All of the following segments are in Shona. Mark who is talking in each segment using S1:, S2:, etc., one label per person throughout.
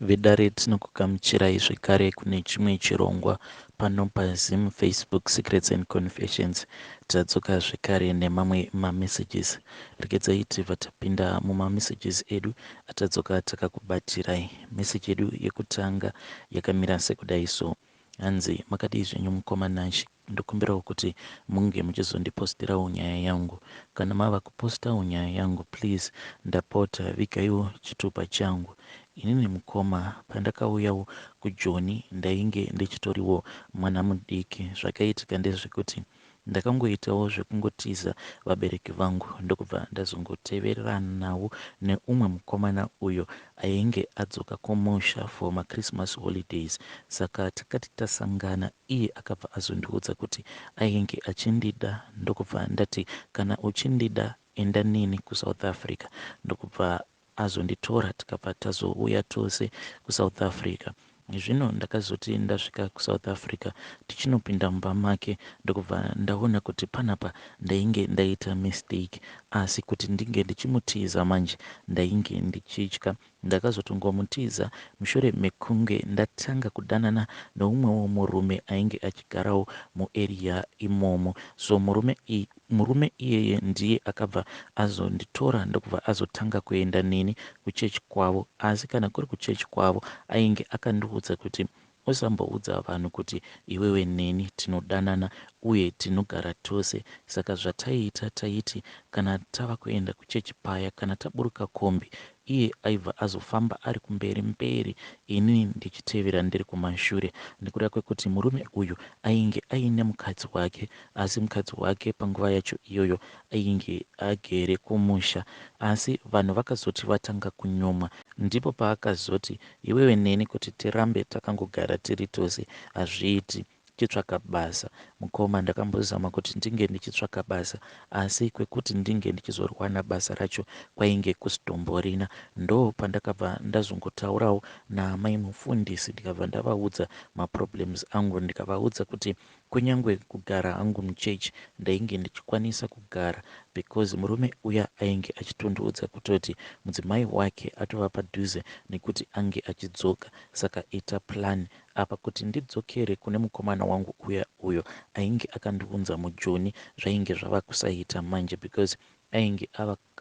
S1: Vedare tinokugamuchirai zvekare kune chimwe chirongwa pano paZim Facebook Secrets and Confessions. Tadzoka zvekare nemamwe mamessages. Regedzai tibva tapinda mumamessages edu atadzoka takakubatirai. Message yedu yekutanga yakamira sekudai so: hanzi makadii zvenyu mukomana, ndokumbirawo kuti munge muchizondipostirawo nyaya yangu. Kana mava kupostawo nyaya yangu, please ndapota vigaiwo chitupa changu. Inini mukoma, pandakauyawo kuJoni ndainge ndichitoriwo mwana mudiki. Zvakaitika ndezvekuti ndakangoitawo zvekungotiza vabereki vangu ndokubva ndazongoteverana nawo neumwe mukomana uyo ainge adzoka kumusha for maChristmas holidays. Saka takati tasangana, iye akabva azondiudza kuti ainge achindida. Ndokubva ndati kana uchindida enda nini kuSouth Africa. Ndokubva azonditora tikabva tazouya tose kuSouth Africa. Zvino ndakazoti ndasvika kuSouth Africa, tichinopinda mumba make ndokubva ndaona kuti panapa ndainge ndaita mistake, asi kuti ndinge ndichimutiza manje ndainge ndichitya. Ndakazotongomutiza mushure mekunge ndatanga kudanana neumwewo murume ainge achigarawo muarea imomo. So murume iyeye ndiye akabva azonditora ndokubva azotanga kuenda neni kuchechi kwavo. Asi kana kuri kuchechi kwavo ainge akandiudza kuti usamboudza vanhu kuti iwewe neni tinodanana uye tinogara tose. Saka zvataiita taiti kana tava kuenda kuchechi paya, kana taburuka kombi, iye aibva azofamba ari kumberi mberi, ini ndichitevera ndiri kumashure. Nekuda kwekuti murume uyu ainge aine mukadzi wake, asi mukadzi wake panguva yacho iyoyo ainge agere kumusha. Asi vanhu vakazoti vatanga kunyomwa, ndipo paakazoti iwewe neni kuti tirambe takangogara tiri tose hazviiti, chitsvaka basa. Mukoma, ndakambozama kuti ndinge ndichitsvaka basa, asi kwekuti ndinge ndichizorwana basa racho kwainge kusitomborina. Ndo pandakabva ndazongotaurawo naamai mufundisi ndikabva ndavaudza maproblems angu. Ndikavaudza kuti kunyange kugara hangu muchechi ndainge ndichikwanisa kugara, because murume uya ainge achitondiudza kutoti mudzimai wake atova padhuze nekuti ange achidzoka. Saka ita plan apa kuti ndidzokere kune mukomana wangu uya uyo ainge akandiunza muJoni zvainge zvava kusaita manje, because ainge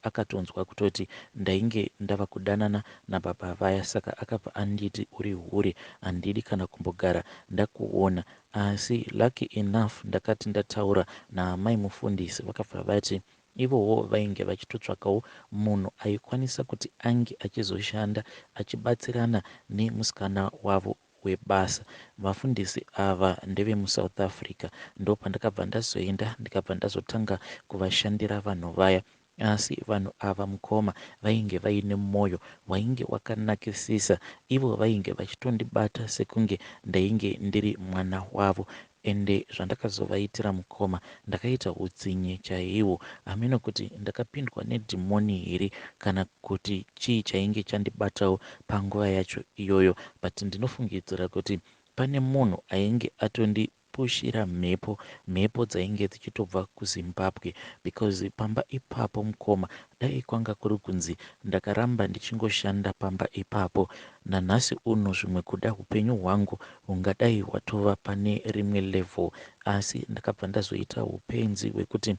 S1: akatonzwa kutoti ndainge ndava kudanana nababa vaya. Saka akabva anditi uri hure, handidi kana kumbogara ndakuona. Asi lucky enough ndakati ndataura naamai mufundisi, vakabva vati ivowo vainge vachitotsvakawo munhu aikwanisa kuti ange achizoshanda achibatsirana nemusikana wavo webasa. Vafundisi ava ndevemuSouth Africa. Ndo pandakabva ndazoenda ndikabva ndazotanga kuvashandira vanhu vaya. Asi vanhu ava mukoma vainge vaine mwoyo wainge wakanakisisa. Ivo vainge vachitondibata sekunge ndainge ndiri mwana wavo. Ende zvandakazovaitira mukoma, ndakaita utsinye chaihwo. Hameno kuti ndakapindwa nedhimoni here kana kuti chii chainge chandibatawo panguva yacho iyoyo, but ndinofungidzira kuti pane munhu ainge atondipushira mhepo dzainge dzichitobva kuZimbabwe, because pamba ipapo mukoma dai kwanga kuri kunzi ndakaramba ndichingoshanda pamba ipapo, nanhasi uno zvimwe kuda upenyu hwangu hungadai hwatova pane rimwe level. Asi ndakabva ndazoita upenzi hwekuti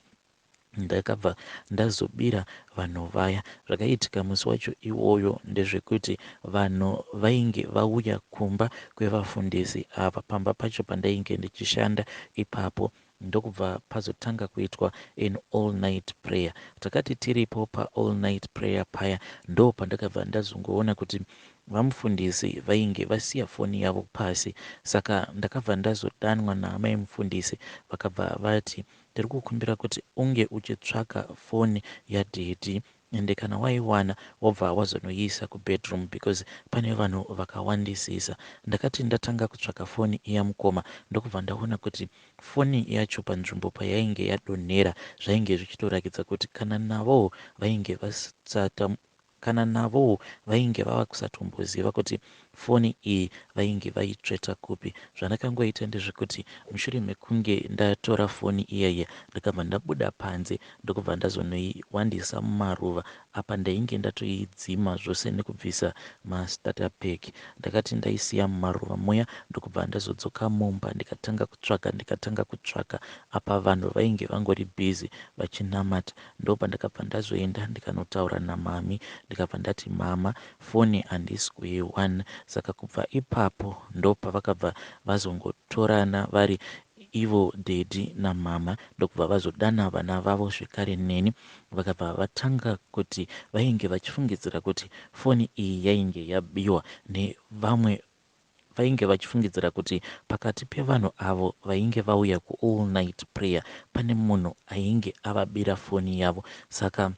S1: ndakabva ndazobira vanhu vaya. Zvakaitika musi wacho iwoyo ndezvekuti vanhu vainge vauya kumba kwevafundisi ava pamba pacho pandainge ndichishanda ipapo. Ndokubva pazotanga kuitwa an all night prayer. Takati tiripo paall night prayer paya, ndo pandakabva ndazongoona kuti vamufundisi vainge vasiya foni yavo pasi. Saka ndakabva ndazodanwa naamai mufundisi, vakabva vati tiri kukumbira kuti unge uchitsvaka foni yadhedhi, ende kana waiwana wobva wazonoiisa kubedroom, because pane vanhu vakawandisisa. Ndakati ndatanga kutsvaka foni iya mukoma, ndokubva ndaona kuti foni yacho panzvimbo payainge yadonhera zvainge zvichitorakidza kuti kana navowo vainge vava kusatomboziva kuti foni iyi vainge vaitsveta kupi. Zvandakangoita ndezvekuti mushure mekunge ndatora foni iyaya ndakabva ndabuda panze ndokubva ndazonoiwandisa mumaruva. apa ndainge ndatoidzima zvose nekubvisa mastarter pack. Ndakati ndaisiya mumaruva muya ndokubva ndazodzoka mumba ndikatanga kutsvaka apa vanhu vainge vangori bhizi vachinamata. Ndopa ndakabva ndazoenda ndikanotaura namami ndikabva ndati mama, foni handisi kuiwana. Saka kubva ipapo ndopa vakabva vazongotorana vari ivo dedi namama ndokubva vazodana vana vavo zvekare neni vakabva vatanga kuti vainge vachifungidzira kuti foni iyi yainge yabiwa nevamwe. Vainge vachifungidzira kuti pakati pevanhu avo vainge vauya kuall night prayer pane munhu ainge avabira foni yavo. Saka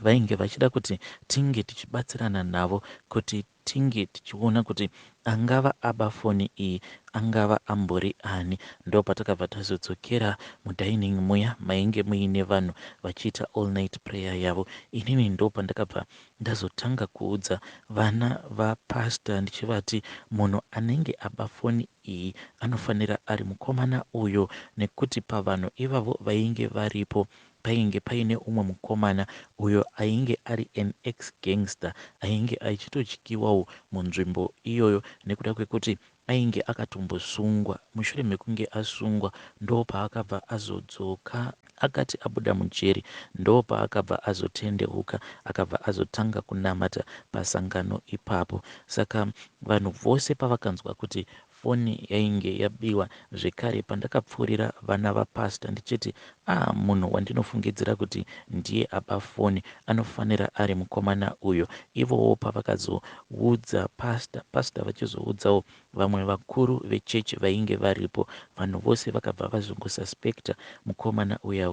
S1: vainge vachida kuti tinge tichibatsirana navo kuti tinge tichiona kuti angava aba foni iyi angava ambori ani. Ndo patakabva tazodzokera mudining muya mainge muine vanhu vachiita all night prayer yavo. Inini ndo pandakabva ndazotanga kuudza vana vapasta ndichivati munhu anenge aba foni iyi anofanira ari mukomana uyo, nekuti pavanhu ivavo vainge varipo painge paine umwe mukomana uyo ainge ari an ex gangster ainge achitotyiwawo munzvimbo iyoyo nekuda kwekuti ainge akatombosungwa. Mushure mekunge asungwa ndo paakabva azodzoka akati abuda mujeri ndo paakabva azotendeuka akabva azotanga kunamata pasangano ipapo. Saka vanhu vose pavakanzwa kuti foni yainge yabiwa zvekare pandakapfuurira vana vapasta ndichiti munhu wandinofungidzira kuti ndiye aba foni anofanira ari mukomana uyo. Ivowo pavakazoudza pasta vachizoudzawo vamwe vakuru vechechi vainge varipo, vanhu vose vakabva vazongosuspekta mukomana uya.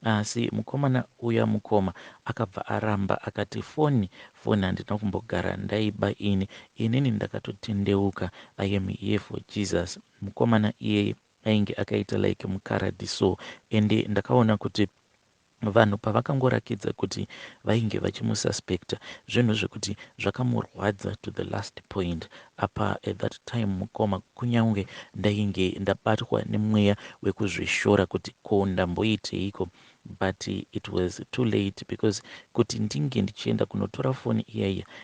S1: Asi mukomana uya mukoma akabva aramba akati foni handina kumbogara ndaiba inini ndakatotendeuka. I am here for Jesus. Mukomana iyeye ainge akaita like mukaradiso ende ndakaona kuti vanhu pavakangorakidza kuti vainge vachimususpekta zvinhu zvekuti zvakamurwadza to the last point. Apa at that time mukoma kunyange ndainge ndabatwa nemweya wekuzvishora kuti ko ndamboiteiko, but it was too late because kuti ndinge ndichienda kunotora foni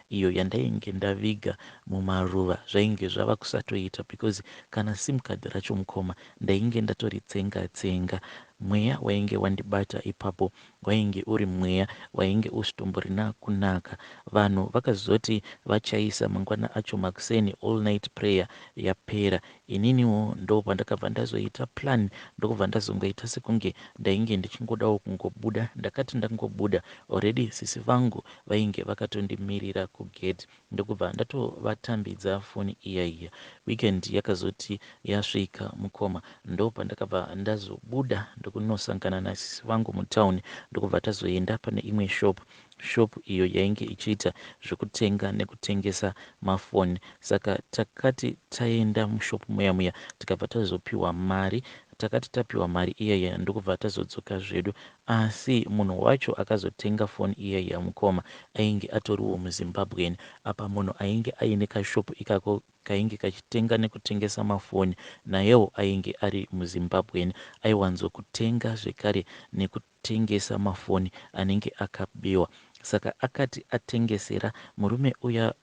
S1: iyo yandainge ndaviga mumaruva zvainge zvava kusatoita because kana sim card racho mukoma ndainge ndatoritsenga. Mweya wainge wandibata ipapo wainge uri mweya wainge usitomborina kunaka. Vanhu vakazoti vachaisa mangwana acho makuseni all night prayer yapera. Ininiwo ndo pandakabva ndazoita plan ndokubva ndazongoita sekunge ndainge ndichingodawo kungobuda. Ndakati ndangobuda already sisi vangu vainge vakatondimirira kugate ndokubva ndatovatambidza foni iya. Weekend yakazoti yasvika mukoma ndo pandakabva ndazobuda ndokunosangana nasisi vangu mutauni ndokubva tazoenda pane imwe shop iyo yainge ichiita zvekutenga nekutengesa mafoni. Saka takati taenda mushopu muya tikabva tazopiwa mari. Takati tapiwa mari iyaya ndokubva tazodzoka zvedu. Asi munhu wacho akazotenga foni iyaya mukoma ainge atoriwo muzimbabweni. Apa munhu ainge aine kashopu ikako kainge kachitenga nekutengesa mafoni nayewo ainge ari muzimbabweni. Aiwanzokutenga zvekare nekutengesa mafoni anenge akabiwa. Saka akati atengesera murume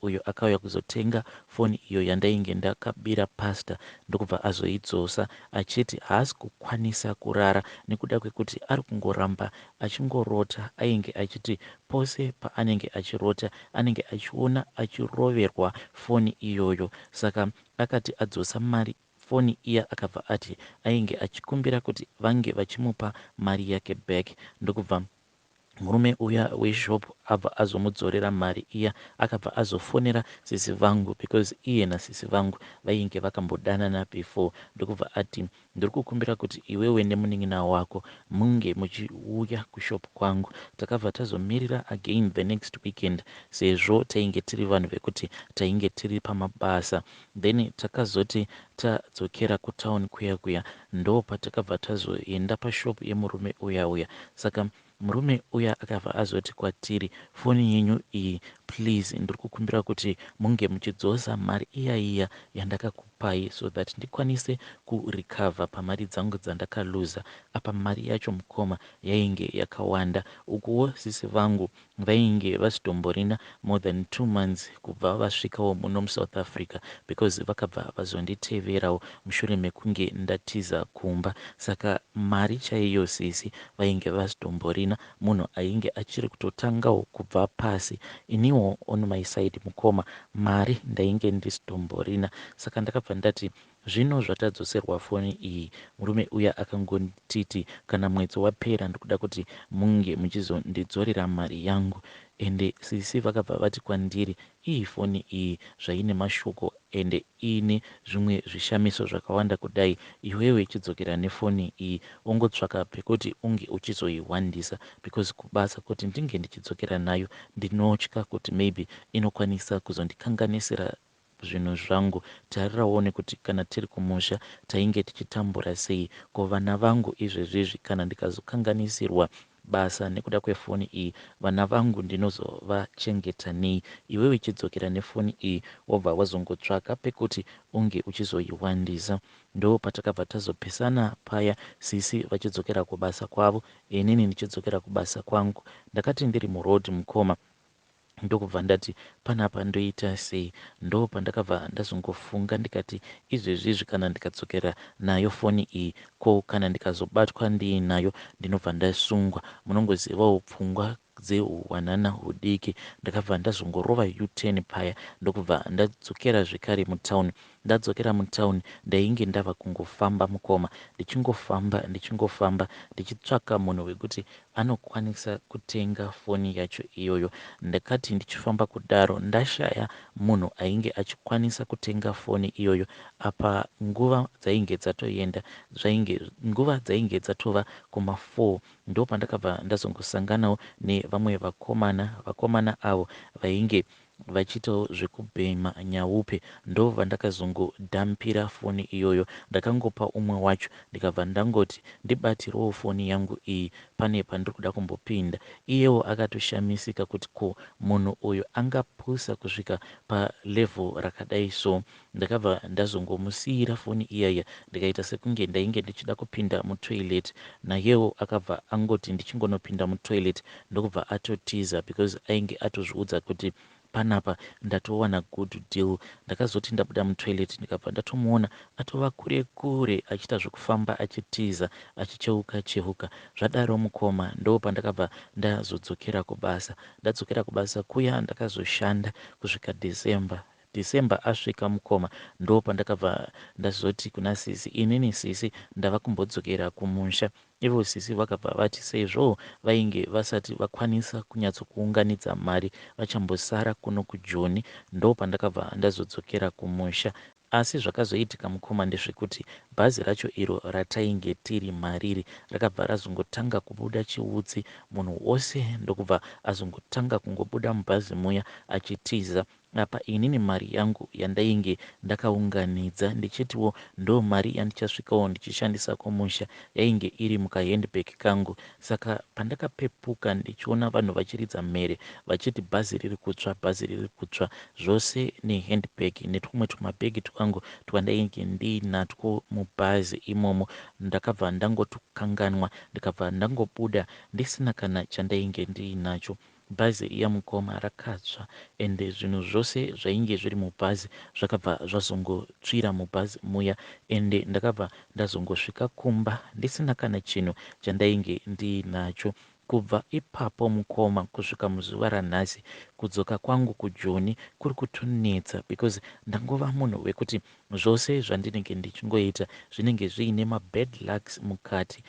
S1: uyo akauya kuzotenga foni iyo yandainge ndakabira pasta ndokubva azoidzosa achiti haasi kukwanisa kurara nekuda kwekuti ari kungoramba achingorota. Ainge achiti pose paanenge achirota anenge achiona achiroverwa foni iyoyo. Saka akati adzosa mari foni iya akabva ati ainge achikumbira kuti vange vachimupa mari yake back. Ndokubva murume uya weshopu abva azomudzorera mari iya akabva azofonera sisi vangu because iye nasisi vangu vainge vakambodanana before. Ndokubva ati ndiri kukumbira kuti iwewe nemunin'ina wako munge muchiuya kushopu kwangu. Takabva tazomirira again the next weekend sezvo tainge tiri vanhu vekuti tainge tiri pamabasa. Then takazoti tadzokera kutauni kuya ndo patakabva tazoenda pashopu yemurume uya. Saka murume uya akabva azoti kwatiri foni yenyu iyi please ndiri kukumbira kuti munge muchidzosa mari iya yandakakupai so that ndikwanise kurecover pamari dzangu dzandakaluza. Apa mari yacho mukoma yainge yakawanda. Ukuwo sisi vangu vainge vachitomborina more than 2 months kubva vasvikawo muno muSouth Africa, because vakabva vazonditeverawo mushure mekunge ndatiza kumba. Saka mari chaiyo sisi vainge vachitomborina, munhu ainge achiri kutotangawo kubva pasi. Iniwo on my side mukoma mari ndainge ndisitomborina. Saka ndakabva ndati zvino zvatadzoserwa foni iyi, murume uya akangotiti kana mwedzi wapera ndikuda kuti munge muchizondidzorera mari yangu. Ende sisi vakabva vati kwandiri, iyi foni iyi zvaine mashoko ende ine zvimwe zvishamiso zvakawanda kudai, iwewe chidzokera nefoni iyi ongotsvaka pekuti unge uchizoiwandisa, because kubasa kuti ndinge ndichidzokera nayo ndinotya kuti maybe inokwanisa kuzondikanganisira zvinhu zvangu. Tariraone kuti kana tiri kumusha tainge tichitambura sei, ko vana vangu izvezvizvi kana ndikazokanganisirwa basa nekuda kwefoni iyi, vana vangu ndinozovachengeta nei? Iwewe chidzokera nefoni iyi wobva wazongotsvaka pekuti unge uchizoiwandisa. Ndo patakabva tazopesana paya, sisi vachidzokera kubasa kwavo, inini ndichidzokera kubasa kwangu. Ndakati ndiri murodhi mukoma ndokubva ndati panapa ndoita sei. Ndo pandakabva ndazongofunga ndikati izvezvizvi kana ndikadzokera nayo foni iyi, ko kana ndikazobatwa ndiinayo ndinobva ndasungwa. Munongozivawo pfungwa dzeuwanana hudiki. Ndakabva ndazongorova U10 paya ndokubva ndadzokera zvekare mutauni. Ndadzokera mutauni ndainge ndava kungofamba mukoma, ndichingofamba ndichitsvaka munhu wekuti anokwanisa kutenga foni yacho iyoyo. Ndakati ndichifamba kudaro ndashaya munhu ainge achikwanisa kutenga foni iyoyo. Apa nguva dzainge dzatoenda, nguva dzainge dzatova kuma4, ndo pandakabva ndazongosanganawo nevamwe vakomana avo vainge vachitawo zvekubhema nyaupe. Ndo vandakazongodhampira foni iyoyo. Ndakangopa umwe wacho ndikabva ndangoti ndibatirewo foni yangu iyi, pane pandiri kuda kumbopinda. Iyewo akatoshamisika kuti ko munhu uyu angapusa kusvika palevhel rakadai so. Ndakabva ndazongomusiyira foni iyaya ndikaita sekunge ndainge ndichida kupinda mutoilet, nayewo akabva angoti ndichingonopinda mutoilet ndokubva atotiza, because ainge atozviudza kuti panapa ndatowana good deal. Ndakazoti ndabuda mutoilet ndikabva ndatomuona atova kure kure achiita zvekufamba achitiza achicheuka. Zvadaro mukoma ndo pandakabva ndazodzokera kubasa. Ndadzokera kubasa kuya ndakazoshanda kusvika December asvika mukoma, ndo pandakabva ndazoti kuna sisi, inini sisi ndava kumbodzokera kumusha. Ivo sisi vakabva vati sezvo vainge vasati vakwanisa kunyatsokuunganidza mari vachambosara kuno kuJoni, ndo pandakabva ndazodzokera kumusha. Asi zvakazoitika mukoma ndezvekuti bhazi racho iro ratainge tiri mariri rakabva razongotanga kubuda chiutsi. Munhu wose ndokubva azongotanga kungobuda mubhazi muya achitiza. Apa inini mari yangu yandainge ndakaunganidza ndichitiwo ndo mari yandichasvikawo ndichishandisa kumusha yainge iri mukahandbag kangu. Saka pandakapepuka ndichiona vanhu vachiridza mhere vachiti bhazi riri kutsva, zvose nehandbag netumwe tumabhegi twangu twandainge ndiinatwo mubhazi imomo, ndakabva ndangotukanganwa ndikabva ndangobuda ndisina kana chandainge ndiinacho. Bhazi iya mukoma rakatsva, ende zvinhu zvose zvainge zviri mubhazi zvakabva zvazongotsvira mubhazi muya, ende ndakabva ndazongosvika kumba ndisina kana chinhu chandainge ndiinacho. Kubva ipapo mukoma kusvika muzuva ranhasi, kudzoka kwangu kuJoni kuri kutonetsa, because ndangova munhu wekuti zvose zvandinenge ndichingoita zvinenge zviine mabad lucks mukati.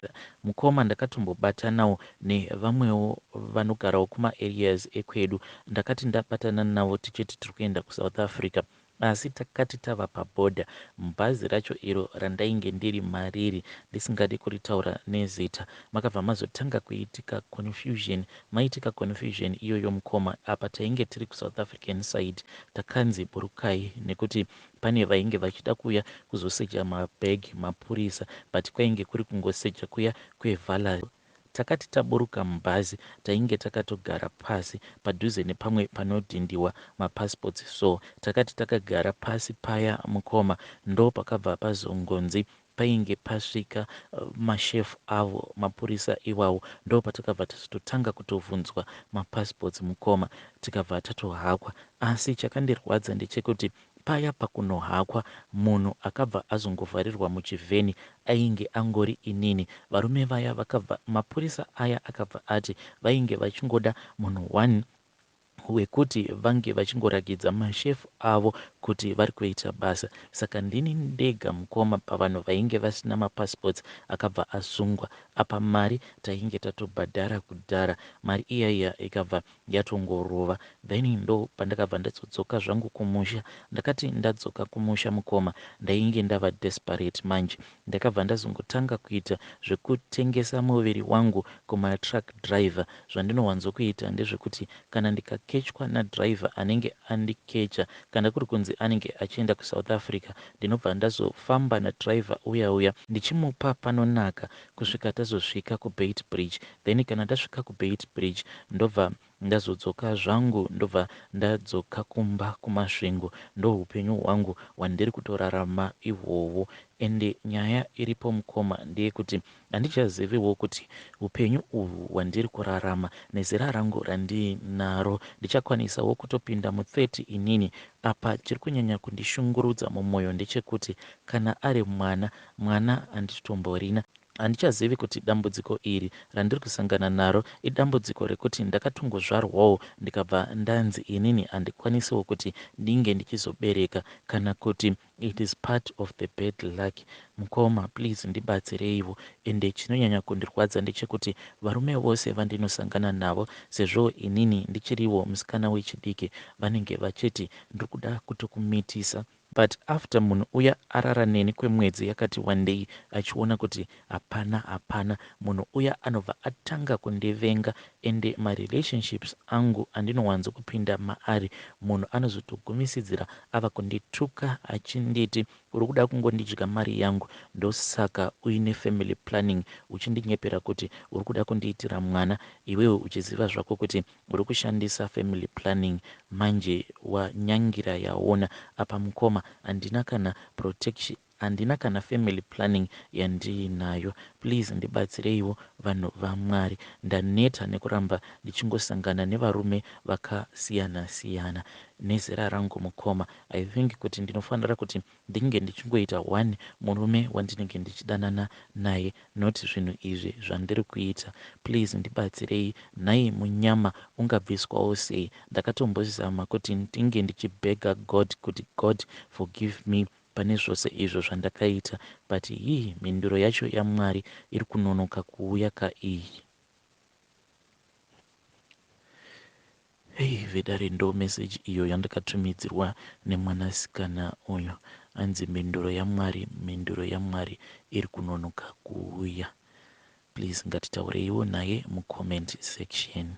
S1: Mukoma ndakatombobatanawo nevamwewo vanogarawo kumaareas ekwedu. Ndakati ndabatana navo tichiti tiri kuenda kuSouth Africa, asi takati tava pabhodha, mubhazi racho iro randainge ndiri mariri ndisingadi kuritaura nezita, makabva mazotanga maitika confusion iyoyo mukoma. Apa tainge tiri kuSouth African side takanzi burukai, nekuti pane vainge vachida kuya kuzosecha mabhegi mapurisa, but kwainge kuri kungosecha kuya kwevala takati taburuka mubhazi tainge takatogara pasi padhuze nepamwe panodhindiwa mapassports, so takati takagara pasi paya mukoma ndo pakabva pazongonzi painge pasvika mashefu avo mapurisa iwawo ndo patakabva tachitotanga kutovhunzwa mapassports mukoma tikabva tatohakwa. Asi chakandirwadza ndechekuti paya pakunohakwa munhu akabva azongovharirwa muchivheni ainge angori inini. Varume vaya vakabva, mapurisa aya akabva ati vainge vachingoda munhu 1 wekuti vange vachingoragidza mashefu avo kuti vari kuita basa. Saka ndini ndega mukoma pavanhu vainge vasina mapassports akabva asungwa. Apa mari tainge tatobhadhara kudhara, mari iyaiya ikabva yatongorova. Then ndo pandakabva ndatodzoka zvangu kumusha. Ndakati ndadzoka kumusha mukoma ndainge ndava desperate manje. Ndakabva ndazongotanga kuita zvekutengesa muviri wangu kumatruck driver. Zvandinowanzokuita ndezvekuti kana ndikakechwa nadhiraivha anenge andikecha kana kuri kunzi anenge achienda kuSouth Africa, ndinobva ndazofamba nadhiraivha uya ndichimupa panonaka kusvika tazosvika kuBait Bridge. Then kana ndasvika kuBait Bridge ndobva ndazodzoka zvangu, ndobva ndadzoka kumba kumasvingo. Ndo upenyu hwangu hwandiri kutorarama ihwohwo. Ende nyaya iripo mukoma ndeyekuti handichaziviwo kuti upenyu uhwu hwandiri kurarama nezera rangu randinaro ndichakwanisawo kutopinda mu30 inini. Apa chiri kunyanya kundishungurudza mumwoyo ndechekuti kana ari mwana handitomborina. Handichazivi kuti dambudziko iri randiri kusangana naro idambudziko rekuti ndakatongozvarwawo ndikabva ndanzi inini handikwanisewo kuti ndinge ndichizobereka, kana kuti it is part of the bad luck. Mukoma, please ndibatsireiwo. Ende chinonyanya kundirwadza ndechekuti varume vose vandinosangana navo, sezvo inini ndichiriwo musikana wechidiki, vanenge vachiti ndiri kuda kutokumitisa. But after munhu uya arara neni kwemwedzi yakati wandei achiona kuti hapana, munhu uya anobva atanga kundivenga. Ende marelationships angu andinowanzo kupinda maari, munhu anozotogumisidzira ava kundituka achinditi uri kuda kungondidya mari yangu. Ndosaka uine family planning uchindinyepera kuti uri kuda kundiitira mwana, iwewe uchiziva zvako kuti uri kushandisa family planning. Manje wanyangira yaona apa mukoma, handina kana protection, handina kana family planning yandiinayo. Please ndibatsireiwo vanhu vaMwari. Ndaneta nekuramba ndichingosangana nevarume vakasiyana nezera rangu mukoma. I think kuti ndinofanira kuti ndinge ndichingoita 1 murume wandinenge ndichidanana naye, not zvinhu izvi zvandiri kuita. Please ndibatsirei. Nhai munyama ungabviswawo sei? Ndakatombozama kuti ndinge ndichibhega God kuti God forgive me pane zvose izvo zvandakaita, but mhinduro yacho yaMwari iri kunonoka kuuya kaiyi. Vedare ndo meseji iyo yandakatumidzirwa nemwanasikana uyu. Anzi mhinduro yaMwari iri kunonoka kuuya. Please ngatitaureiwo naye mucomment section.